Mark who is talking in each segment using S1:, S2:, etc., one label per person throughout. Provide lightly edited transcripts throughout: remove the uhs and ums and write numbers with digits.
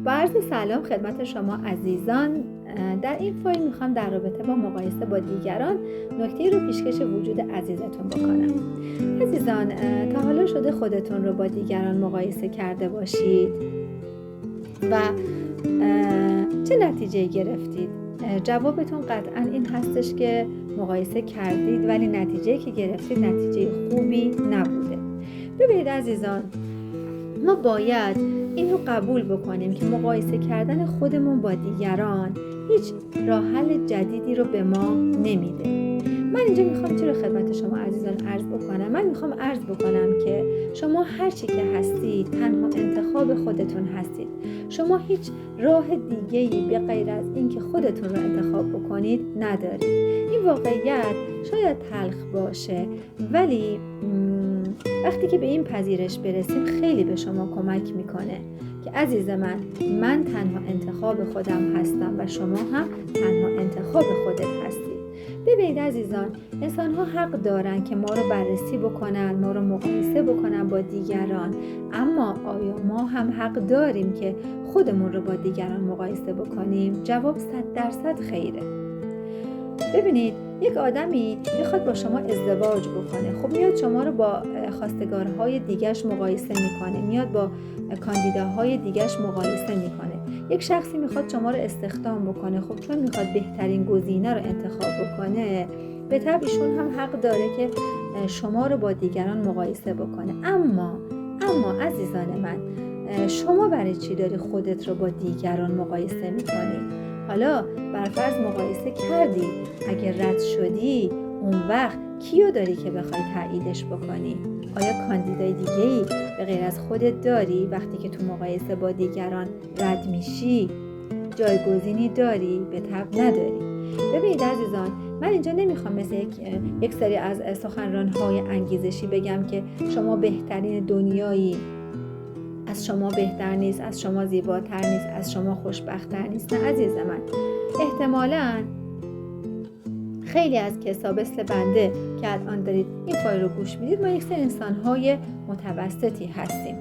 S1: با عرض سلام خدمت شما عزیزان. در این فایل میخوام در رابطه با مقایسه با دیگران نکته رو پیشکش وجود عزیزتون بکنم. عزیزان، تا حالا شده خودتون رو با دیگران مقایسه کرده باشید و چه نتیجه گرفتید؟ جوابتون قطعا این هستش که مقایسه کردید ولی نتیجه که گرفتید نتیجه خوبی نبوده. ببینید عزیزان، ما باید این رو قبول بکنیم که مقایسه کردن خودمون با دیگران هیچ راه حل جدیدی رو به ما نمیده. من اینجا میخوام چی رو خدمت شما عزیزان عرض بکنم؟ من میخوام عرض بکنم که شما هر چی که هستید تنها انتخاب خودتون هستید. شما هیچ راه دیگه‌ای به غیر از این که خودتون رو انتخاب بکنید ندارید. این واقعیت شاید تلخ باشه ولی وقتی که به این پذیرش برسیم خیلی به شما کمک میکنه که عزیز من تنها انتخاب خودم هستم و شما هم تنها انتخاب خودت هستید. ببینید عزیزان، انسان ها حق دارن که ما رو بررسی بکنن، ما رو مقایسه بکنن با دیگران، اما آیا ما هم حق داریم که خودمون رو با دیگران مقایسه بکنیم؟ جواب 100% خیره. ببینید، یک آدمی میخواد با شما ازدواج بکنه، خب میاد شما رو با خواستگارهای دیگش مقایسه میکنه، میاد با کاندیداهای دیگش مقایسه میکنه. یک شخصی میخواد شما رو استخدام بکنه، خب چون میخواد بهترین گزینه رو انتخاب بکنه به طبع ایشون هم حق داره که شما رو با دیگران مقایسه بکنه. اما عزیزان من، شما برای چی داری خودت رو با دیگران مقایسه میکنی؟ حالا برفرض مقایسه کردی، اگر رد شدی اون وقت کیو داری که بخوای تاییدش بکنی؟ آیا کاندیدای دیگه‌ای به غیر از خودت داری؟ وقتی که تو مقایسه با دیگران رد میشی جایگزینی داری؟ به طبع نداری. ببینید عزیزان، من اینجا نمیخوام مثل یک سری از سخنران‌های انگیزشی بگم که شما بهترین دنیایی، از شما بهتر نیست، از شما زیباتر نیست، از شما خوشبخت‌تر نیست. نه عزیز من، احتمالاً خیلی از کسا مثل بنده که الان دارید این فایل رو گوش میدید ما یک سری انسان‌های متوسطی هستیم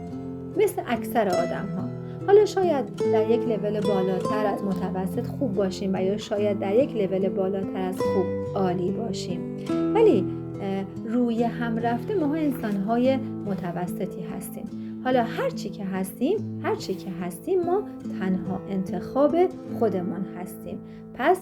S1: مثل اکثر آدم‌ها. حالا شاید در یک لول بالاتر از متوسط خوب باشیم و یا شاید در یک لول بالاتر از خوب عالی باشیم، ولی روی هم رفته ما انسان‌های متوسطی هستیم. حالا هر چی که هستیم ما تنها انتخاب خودمون هستیم. پس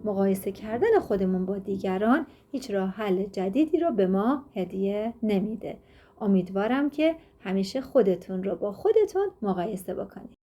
S1: مقایسه کردن خودمون با دیگران هیچ راه حل جدیدی رو به ما هدیه نمیده. امیدوارم که همیشه خودتون رو با خودتون مقایسه بکنید.